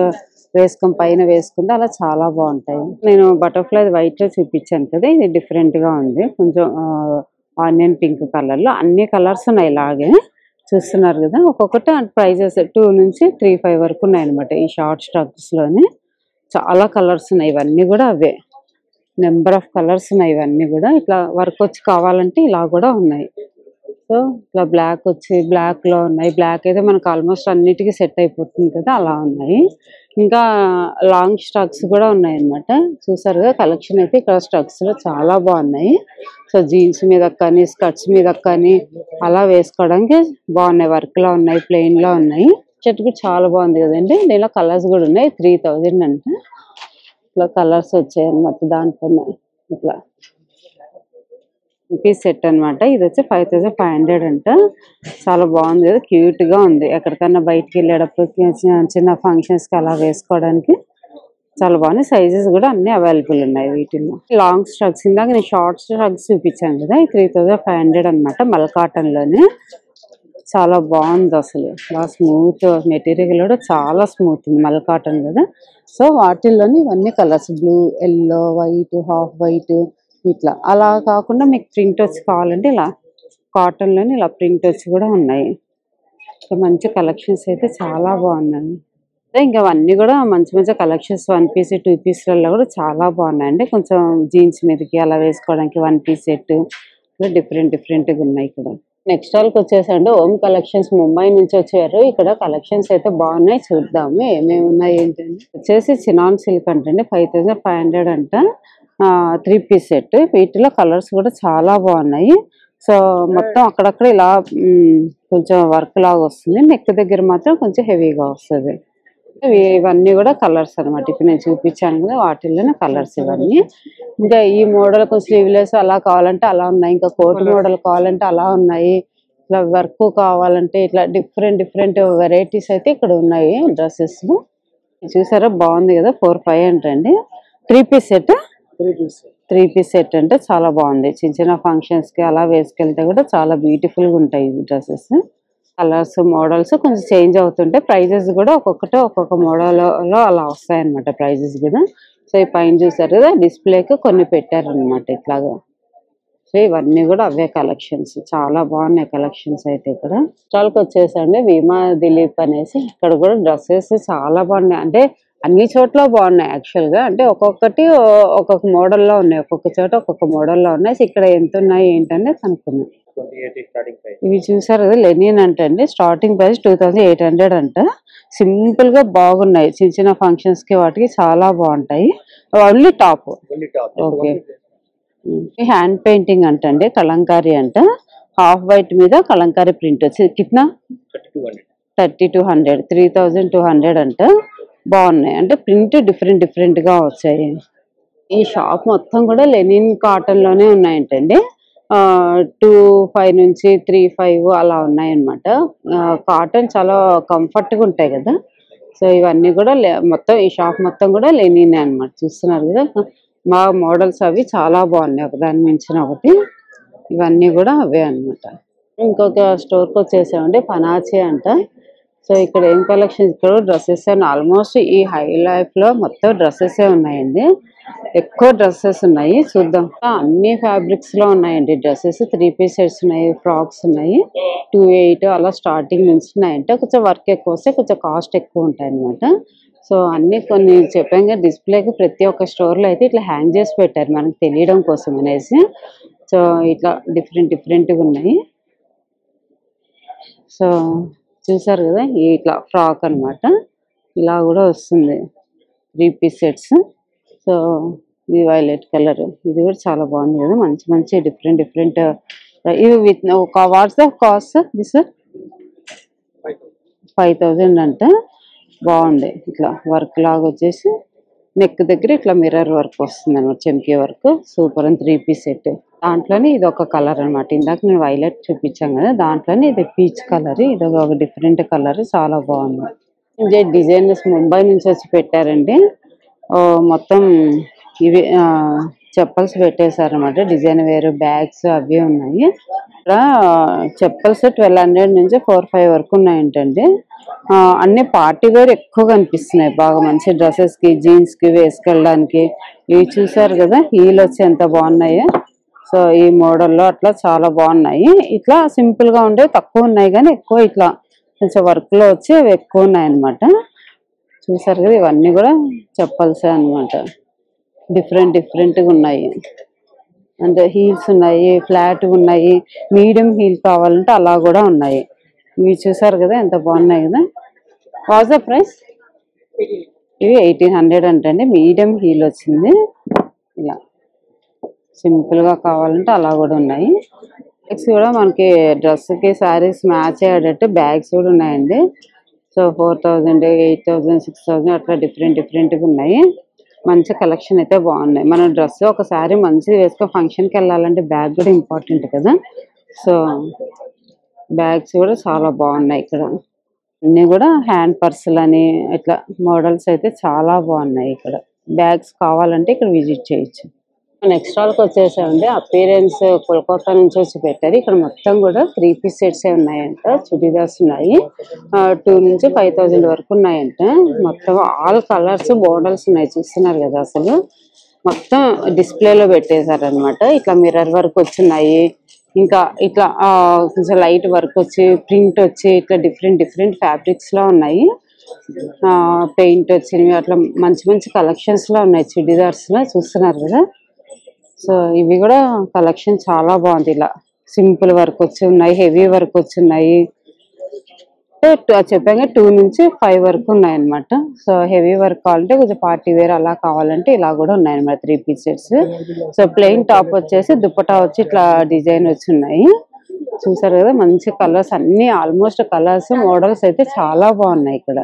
వేసుకొని పైన వేసుకుంటే అలా చాలా బాగుంటాయి. నేను బటర్ఫ్లై వైట్ లో చూపించాను కదా, ఇది డిఫరెంట్ గా ఉంది. కొంచెం ఆనియన్ పింక్ కలర్ లో అన్ని కలర్స్ ఉన్నాయి. ఇలాగే చూస్తున్నారు కదా. ఒక్కొక్కటి ప్రైజెస్ 2 నుంచి 35 వరకు ఉన్నాయి అనమాట. ఈ షార్ట్ స్టబ్స్ లోనే చాలా కలర్స్ ఉన్నాయి. ఇవన్నీ కూడా అవే, నెంబర్ ఆఫ్ కలర్స్ ఉన్నాయి. ఇవన్నీ కూడా ఇట్లా వర్క్ వచ్చి కావాలంటే ఇలా కూడా ఉన్నాయి. సో ఇట్లా బ్లాక్ వచ్చి బ్లాక్ లో ఉన్నాయి. బ్లాక్ అయితే మనకు ఆల్మోస్ట్ అన్నిటికీ సెట్ అయిపోతుంది కదా, అలా ఉన్నాయి. ఇంకా లాంగ్ స్టక్స్ కూడా ఉన్నాయి అన్నమాట. చూసారు కదా కలెక్షన్ అయితే ఇక్కడ స్టక్స్ లో చాలా బాగున్నాయి. సో జీన్స్ మీద కానీ స్కర్ట్స్ మీద కానీ అలా వేసుకోవడానికి బాగున్నాయి. వర్క్ లా ఉన్నాయి, ప్లెయిన్ లా ఉన్నాయి. షర్ట్ కూడా చాలా బాగుంది కదండి. దీనిలో కలర్స్ కూడా ఉన్నాయి. 3000 అంటే ఇట్లా కలర్స్ వచ్చాయి అన్నమాట. దాంట్లోనే ఇట్లా పీస్ సెట్ అనమాట. ఇది వచ్చి 5500 అంట. చాలా బాగుంది కదా, క్యూట్ గా ఉంది. ఎక్కడికన్నా బయటికి వెళ్ళేటప్పుడు చిన్న ఫంక్షన్స్ కి అలా వేసుకోవడానికి చాలా బాగుంది. సైజెస్ కూడా అన్ని అవైలబుల్ ఉన్నాయి వీటిల్లో. లాంగ్ స్ట్రగ్స్ ఇందాక నేను షార్ట్ స్ట్రగ్స్ చూపించాను కదా, 3500 అనమాట. మల్ కాటన్ లోనే చాలా బాగుంది. అసలు చాలా స్మూత్ మెటీరియల్ కూడా చాలా స్మూత్ ఉంది. మల్ కాటన్ కదా. సో వాటిల్లోని ఇవన్నీ colours blue, yellow, white, half white ఇట్లా. అలా కాకుండా మీకు ప్రింట్ వచ్చి కావాలంటే ఇలా కాటన్ లోని ఇలా ప్రింట్ వచ్చి కూడా ఉన్నాయి. మంచి కలెక్షన్స్ అయితే చాలా బాగున్నాయి. ఇంకా అవన్నీ కూడా మంచి మంచి కలెక్షన్స్. 1 పీస్ 2 పీస్లలో కూడా చాలా బాగున్నాయండి. కొంచెం జీన్స్ మీదకి అలా వేసుకోవడానికి 1 పీస్ సెట్ డిఫరెంట్ గా ఉన్నాయి. ఇక్కడ నెక్స్ట్ స్టాల్కి వచ్చేసండి ఓమ్ కలెక్షన్స్. ముంబై నుంచి వచ్చారు. ఇక్కడ కలెక్షన్స్ అయితే బాగున్నాయి. చూద్దాము ఏమేమి ఉన్నాయి ఏంటంటే. వచ్చేసి చినాన్ సిల్క్ అంటే 5500 అంట. 3 పీస్ సెట్. వీటిలో కలర్స్ కూడా చాలా బాగున్నాయి. సో మొత్తం అక్కడక్కడ ఇలా కొంచెం వర్క్ లాగా వస్తుంది. నెక్ దగ్గర మాత్రం కొంచెం హెవీగా వస్తుంది. ఇవన్నీ కూడా కలర్స్ అనమాట. ఇప్పుడు నేను చూపించాను కదా వాటిల్లోనే కలర్స్ ఇవన్నీ. ఇంకా ఈ మోడల్ స్లీవ్లెస్ అలా కావాలంటే అలా ఉన్నాయి. ఇంకా కోట్ మోడల్ కావాలంటే అలా ఉన్నాయి. ఇట్లా వర్క్ కావాలంటే ఇట్లా డిఫరెంట్ వెరైటీస్ అయితే ఇక్కడ ఉన్నాయి. డ్రెస్సెస్ చూసారా బాగుంది కదా. 4500 అండి. 3 పీస్ సెట్. 3 పీస్ సెట్ అంటే చాలా బాగుంది. చిన్న ఫంక్షన్స్ కి అలా వేసుకెళ్తే కూడా చాలా బ్యూటిఫుల్ గా ఉంటాయి డ్రెస్సెస్. కలర్స్ మోడల్స్ కొంచెం చేంజ్ అవుతుంటే ప్రైజెస్ కూడా ఒక్కొక్క మోడల్ లో అలా వస్తాయి అన్నమాట ప్రైజెస్ కూడా. సో ఈ పైన చూసారు కదా డిస్ప్లేకి కొన్ని పెట్టారనమాట ఇట్లాగా. సో ఇవన్నీ కూడా అవే కలెక్షన్స్. చాలా బాగున్నాయి కలెక్షన్స్ అయితే. ఇక్కడ స్టాల్కి వచ్చేసండి భీమా దిలీప్ అనేసి. ఇక్కడ కూడా డ్రెస్సెస్ చాలా బాగున్నాయి. అంటే అన్ని చోట్ల బాగున్నాయి యాక్చువల్ గా. అంటే ఒక్కొక్కటి ఒక్కొక్క మోడల్లో ఉన్నాయి. ఒక్కొక్క చోట ఒక్కొక్క మోడల్లో ఉన్నాయి. ఇక్కడ ఎంత ఉన్నాయి ఏంటనే కనుక్కున్నాం. ఇవి చూసారు కదా లెనిన్ అంటండి. స్టార్టింగ్ ప్రైస్ 2800 అంట. సింపుల్ గా బాగున్నాయి. చిన్న ఫంక్షన్స్ కి వాటికి చాలా బాగుంటాయి. Only top. Okay. Hand painting అంటండి. కలంకారీ అంట. హాఫ్ వైట్ మీద కలంకారీ ప్రింట్ వచ్చి కిట్నా 3200. 3200 అంట. బాగున్నాయి. అంటే ప్రింట్ డిఫరెంట్ గా వచ్చాయి. ఈ షాప్ మొత్తం కూడా లెనిన్ కాటన్ లోనే ఉన్నాయంటండి. 25 నుంచి 35 అలా ఉన్నాయన్నమాట. కాటన్ చాలా కంఫర్ట్ గా ఉంటాయి కదా. సో ఇవన్నీ కూడా మొత్తం ఈ షాప్ మొత్తం కూడా లెనిన్ అన్నమాట. చూస్తున్నారు కదా మా మోడల్స్ అవి చాలా బాగున్నాయి. ఒకదాని మించిన ఒకటి. ఇవన్నీ కూడా అవే అన్నమాట. ఇంకొక స్టోర్కి వచ్చేసామండి. పనాచి అంట. సో ఇక్కడ ఏం కలెక్షన్, ఇక్కడ డ్రెస్సెస్ అని ఆల్మోస్ట్ ఈ హై లైఫ్ లో మొత్తం డ్రెస్సెస్ ఉన్నాయండి. ఎక్కువ డ్రెస్సెస్ ఉన్నాయి. చూద్దాం. అన్ని ఫ్యాబ్రిక్స్ లో ఉన్నాయండి డ్రెస్సెస్. 3 పీస్ సెట్స్ ఉన్నాయి, ఫ్రాక్స్ ఉన్నాయి. 2800 అలా స్టార్టింగ్ నుంచి ఉన్నాయంటే కొంచెం వర్క్ ఎక్కువ వస్తే కొంచెం కాస్ట్ ఎక్కువ ఉంటాయి అనమాట. సో అన్ని కొన్ని చెప్పాక డిస్ప్లేకి ప్రతి ఒక్క స్టోర్ లో అయితే ఇట్లా హ్యాంగ్ చేసి పెట్టారు మనకు తెలియడం కోసం అనేసి. సో ఇట్లా డిఫరెంట్ గా ఉన్నాయి. సో చూసారు కదా ఇట్లా ఫ్రాక్ అన్నమాట. ఇలా కూడా వస్తుంది 3 పీస్ సెట్స్. సో ఇది వైలెట్ కలర్. ఇది కూడా చాలా బాగుంది కదా. మంచి డిఫరెంట్ ఇవి with what's the cost this 5000 అంట. బాగుంది. ఇట్లా వర్క్ లాగా వచ్చేసి నెక్ దగ్గర ఇట్లా మిర్రర్ వర్క్ వస్తుంది అనమాట. చెంకీ వర్క్. సూపర్ అని 3 పీస్ సెట్. దాంట్లోనే ఇది ఒక కలర్ అనమాట. ఇందాక నేను వైలెట్ చూపించాను కదా, దాంట్లోనే ఇది పీచ్ కలర్. ఇది ఒక డిఫరెంట్ కలర్. చాలా బాగుంది. డిజైనర్స్ ముంబై నుంచి వచ్చి పెట్టారండి. మొత్తం ఇవి చెప్పల్స్ పెట్టేశారనమాట. డిజైన్ వేరు బ్యాగ్స్ అవి ఉన్నాయి. ఇక్కడ చెప్పల్స్ 1200 నుంచి 4500 వరకు ఉన్నాయంటండి. అన్ని పార్టీ వేర్ ఎక్కువ కనిపిస్తున్నాయి. బాగా మంచి డ్రెస్సెస్ కి జీన్స్ కి వేసుకెళ్ళడానికి. ఇవి చూసారు కదా హీల్ వచ్చి ఎంత బాగున్నాయో. సో ఈ మోడల్లో అట్లా చాలా బాగున్నాయి. ఇట్లా సింపుల్ గా ఉండే తక్కువ ఉన్నాయి కానీ ఎక్కువ ఇట్లా కొంచెం వర్క్ లో వచ్చి అవి ఎక్కువ ఉన్నాయి అన్నమాట. చూసారు కదా ఇవన్నీ కూడా చెప్పల్సే అన్నమాట. డిఫరెంట్ గా ఉన్నాయి. అంటే హీల్స్ ఉన్నాయి, ఫ్లాట్ ఉన్నాయి, మీడియం హీల్ కావాలంటే అలా కూడా ఉన్నాయి. ఇవి చూసారు కదా ఎంత బాగున్నాయి కదా. What's the price? ఇవి 1800 అంటండి. మీడియం హీల్ వచ్చింది. ఇలా సింపుల్ గా కావాలంటే అలా కూడా ఉన్నాయి. బ్యాగ్స్ కూడా మనకి డ్రెస్ కి సారీస్ మ్యాచ్ అయ్యేటట్టు బ్యాగ్స్ కూడా ఉన్నాయండి. సో 4000, 8000, 6000 అట్లా డిఫరెంట్ గా ఉన్నాయి. మంచి కలెక్షన్ అయితే బాగున్నాయి. మన డ్రెస్ ఒకసారి మంచిది వేసుకో ఫంక్షన్ కి వెళ్ళాలంటే బ్యాగ్ కూడా ఇంపార్టెంట్ కదా. సో బ్యాగ్స్ కూడా చాలా బాగున్నాయి. ఇక్కడ అన్ని కూడా హ్యాండ్ పర్సులు అని ఇట్లా మోడల్స్ అయితే చాలా బాగున్నాయి. ఇక్కడ బ్యాగ్స్ కావాలంటే ఇక్కడ విజిట్ చేయొచ్చు. నెక్స్ట్ హాల్కి వచ్చేసామండి. అపీరెన్స్ కోల్కతా నుంచి వచ్చి పెట్టారు. ఇక్కడ మొత్తం కూడా 3 పీస్ సెట్స్ ఉన్నాయంట. చుడీదార్స్ ఉన్నాయి. 2 నుంచి 5000 వరకు ఉన్నాయంట. మొత్తం ఆల్ కలర్స్ మోడల్స్ ఉన్నాయి. చూస్తున్నారు కదా అసలు మొత్తం డిస్ప్లేలో పెట్టేశారు అనమాట. ఇట్లా మిర్రర్ వర్క్ వచ్చినాయి. ఇంకా ఇట్లా కొంచెం లైట్ వర్క్ వచ్చి ప్రింట్ వచ్చి ఇట్లా డిఫరెంట్ ఫ్యాబ్రిక్స్ లో ఉన్నాయి. పెయింట్ వచ్చినవి అట్లా మంచి కలెక్షన్స్ లో ఉన్నాయి. చుడీదార్స్ లో చూస్తున్నారు కదా. సో ఇవి కూడా కలెక్షన్ చాలా బాగుంది. ఇలా సింపుల్ వర్క్ వచ్చి ఉన్నాయి. హెవీ వర్క్ వచ్చి ఉన్నాయి. చెప్పాక 2 నుంచి 5 వరకు ఉన్నాయి అనమాట. సో హెవీ వర్క్ కావాలంటే కొంచెం పార్టీ వేర్ అలా కావాలంటే ఇలా కూడా ఉన్నాయి అనమాట. 3 piece sets. So plain top వచ్చేసి దుప్పటా వచ్చి ఇట్లా డిజైన్ వచ్చి ఉన్నాయి. చూసారు కదా మంచి కలర్స్ అన్ని ఆల్మోస్ట్ కలర్స్ మోడల్స్ అయితే చాలా బాగున్నాయి. ఇక్కడ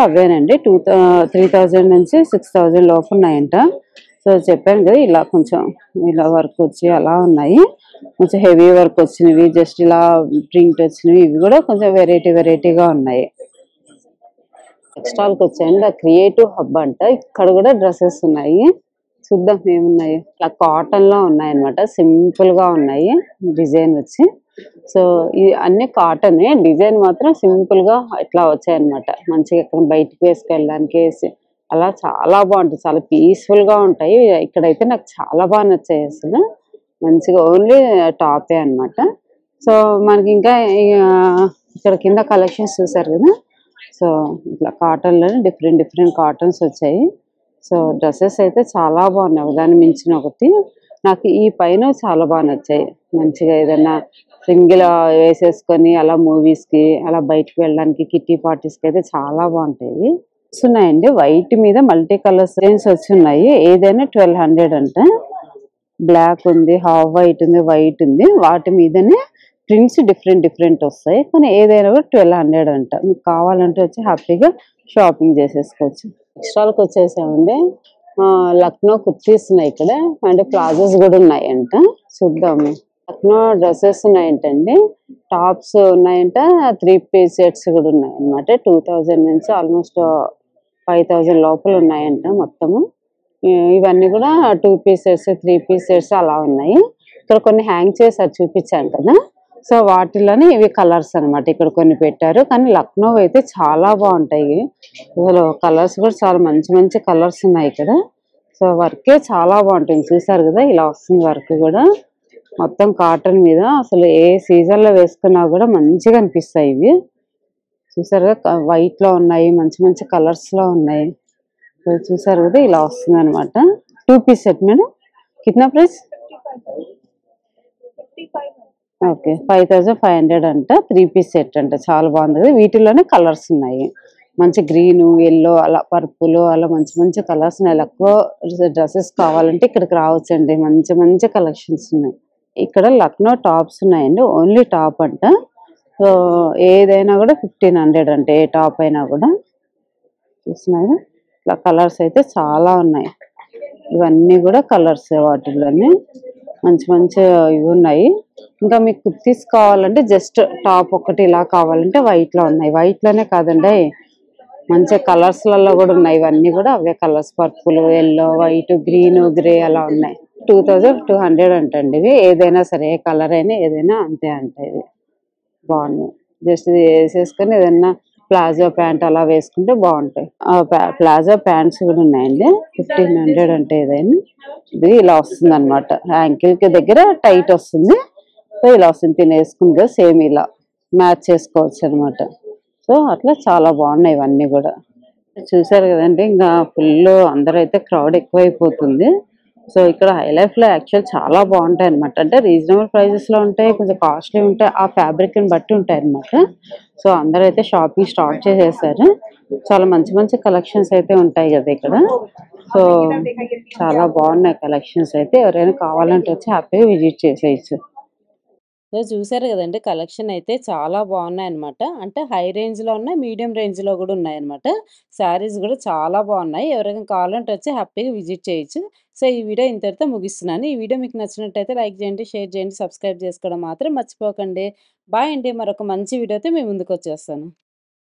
అవేనండి 3000 నుంచి 6000 లోపు ఉన్నాయంట. సో చెప్పాను కదా ఇలా కొంచెం ఇలా వర్క్ వచ్చి అలా ఉన్నాయి. కొంచెం హెవీ వర్క్ వచ్చినవి జస్ట్ ఇలా ప్రింట్ వచ్చినవి ఇవి కూడా కొంచెం వెరైటీగా ఉన్నాయి. నెక్స్ట్ హాల్కి వచ్చాయండి. క్రియేటివ్ హబ్ అంట. ఇక్కడ కూడా డ్రెస్సెస్ ఉన్నాయి. చూద్దాం ఏమున్నాయి. ఇట్లా కాటన్ లో ఉన్నాయి అనమాట. సింపుల్ గా ఉన్నాయి డిజైన్ వచ్చి. సో ఇది అన్ని కాటన్ డిజైన్ మాత్రం సింపుల్ గా ఇట్లా వచ్చాయన్నమాట. మంచిగా ఎక్కడ బయటకు వేసుకెళ్ళడానికి అలా చాలా బాగుంటుంది. చాలా పీస్ఫుల్ గా ఉంటాయి. ఇక్కడైతే నాకు చాలా బాగా నచ్చాయి అసలు. మంచిగా ఓన్లీ టాపే అన్నమాట. సో మనకి ఇంకా ఇక్కడ కింద కలెక్షన్స్ చూసారు కదా. సో ఇట్లా కాటన్ లోనే డిఫరెంట్ కాటన్స్ వచ్చాయి. సో డ్రెస్సెస్ అయితే చాలా బాగున్నాయి. ఒకదాన్ని మించిన ఒకటి. నాకు ఈ పైన చాలా బాగా నచ్చాయి. మంచిగా ఏదైనా సింగిల్ వేసేసుకొని అలా మూవీస్ కి అలా బయటకు వెళ్ళడానికి కిట్టి పార్టీస్ కి అయితే చాలా బాగుంటాయి. ఉన్నాయండి. వైట్ మీద మల్టీ కలర్స్ వచ్చి ఉన్నాయి. ఏదైనా 1200 అంట. బ్లాక్ ఉంది, హాఫ్ వైట్ ఉంది, వైట్ ఉంది. వాటి మీదనే ప్రింట్స్ డిఫరెంట్ వస్తాయి. కానీ ఏదైనా కూడా 1200 అంట. మీకు కావాలంటే వచ్చి హ్యాపీగా షాపింగ్ చేసేసుకోవచ్చు. నెక్స్ట్ హాల్కి వచ్చేసామండి. లక్నో కుర్తీస్ ఉన్నాయి ఇక్కడ. అంటే ప్లాజోస్ కూడా ఉన్నాయంట. చూద్దాము. లక్నో డ్రెస్సెస్ ఉన్నాయంటండి. టాప్స్ ఉన్నాయంట. 3 పీస్ సెట్స్ కూడా ఉన్నాయి అనమాట. 2000 నుంచి ఆల్మోస్ట్ 5000 లోపల ఉన్నాయంట మొత్తము. ఇవన్నీ కూడా 2 పీస్ సెట్స్ 3 పీస్ సెట్స్ అలా ఉన్నాయి. ఇక్కడ కొన్ని హ్యాంగ్ చేసి చూపించాను కదా. సో వాటిలోనే ఇవి కలర్స్ అనమాట. ఇక్కడ కొన్ని పెట్టారు. కానీ లక్నో అయితే చాలా బాగుంటాయి. అసలు కలర్స్ కూడా చాలా మంచి కలర్స్ ఉన్నాయి ఇక్కడ. సో వర్కే చాలా బాగుంటుంది. చూసారు కదా ఇలా వస్తుంది వర్క్ కూడా. మొత్తం కాటన్ మీద అసలు ఏ సీజన్ లో వేసుకున్నా కూడా మంచిగా అనిపిస్తాయి ఇవి. చూసారు కదా వైట్ లో ఉన్నాయి. మంచి కలర్స్ లో ఉన్నాయి. చూసారు కదా ఇలా వస్తుంది అనమాట. 2 పీస్ సెట్ మేడం కిतना ప్రైస్? ఓకే 5500 అంట. 3 పీస్ సెట్ అంట. చాలా బాగుంది కదా. వీటిలోనే కలర్స్ ఉన్నాయి. మంచి గ్రీన్, ఎల్లో అలా పర్పుల్ అలా మంచి కలర్స్ ఉన్నాయి. ఎక్కువ డ్రెస్సెస్ కావాలంటే ఇక్కడికి రావచ్చండి. మంచి కలెక్షన్స్ ఉన్నాయి. ఇక్కడ లక్నో టాప్స్ ఉన్నాయండి. ఓన్లీ టాప్ అంట. సో ఏదైనా కూడా 1500 అంటే ఏ టాప్ అయినా కూడా. చూస్తున్నాయి ఇట్లా కలర్స్ అయితే చాలా ఉన్నాయి. ఇవన్నీ కూడా కలర్స్ వాటిల్లోనే మంచి ఇవి ఉన్నాయి. ఇంకా మీకు కుర్తీస్ కావాలంటే జస్ట్ టాప్ ఒకటి ఇలా కావాలంటే వైట్ లో ఉన్నాయి. వైట్ లోనే కాదండి మంచి కలర్స్ లలో కూడా ఉన్నాయి. ఇవన్నీ కూడా అవే colours purple, yellow, white, green, grey అలా ఉన్నాయి. 2200 అంటండి. ఇవి ఏదైనా సరే ఏ కలర్ అయినా ఏదైనా అంతే అంట. ఇది బాగున్నాయి. జస్ట్ ఇది వేసేసుకొని ఏదైనా ప్లాజో ప్యాంట్ అలా వేసుకుంటే బాగుంటాయి. ప్లాజో ప్యాంట్స్ కూడా ఉన్నాయండి. 1500 అంటే ఏదైనా. ఇది ఇలా వస్తుంది అనమాట. యాంకిల్ కి దగ్గర టైట్ వస్తుంది. సో ఇలా వస్తుంది. తినేసుకుంటే సేమ్ ఇలా మ్యాచ్ చేసుకోవచ్చు అనమాట. సో అట్లా చాలా బాగున్నాయి ఇవన్నీ కూడా. చూసారు కదండి. ఇంకా ఫుల్ అందరూ అయితే క్రౌడ్ ఎక్కువైపోతుంది. సో ఇక్కడ హై లైఫ్లో యాక్చువల్ చాలా బాగుంటాయి అనమాట. అంటే రీజనబుల్ ప్రైజెస్లో ఉంటాయి, కొంచెం కాస్ట్లీ ఉంటాయి, ఆ ఫ్యాబ్రిక్ని బట్టి ఉంటాయి అనమాట. సో అందరూ అయితే షాపింగ్ స్టార్ట్ చేసేసారు. చాలా మంచి మంచి కలెక్షన్స్ అయితే ఉంటాయి కదా ఇక్కడ. సో చాలా బాగున్నాయి కలెక్షన్స్ అయితే. ఎవరైనా కావాలంటే వచ్చి హ్యాపీగా విజిట్ చేసేయచ్చు. సో చూసారు కదండి, కలెక్షన్ అయితే చాలా బాగున్నాయన్నమాట. అంటే హై రేంజ్లో ఉన్నాయి, మీడియం రేంజ్లో కూడా ఉన్నాయన్నమాట. శారీస్ కూడా చాలా బాగున్నాయి. ఎవరైనా కావాలంటే వచ్చి హ్యాపీగా విజిట్ చేయొచ్చు. సో ఈ వీడియో ఇంతటితో ముగిస్తున్నాను. ఈ వీడియో మీకు నచ్చినట్టయితే లైక్ చేయండి, షేర్ చేయండి, సబ్స్క్రైబ్ చేసుకోవడం మాత్రం మర్చిపోకండి. బాయ్ అండి. మరొక మంచి వీడియోతో మీ ముందుకు వచ్చేస్తాను.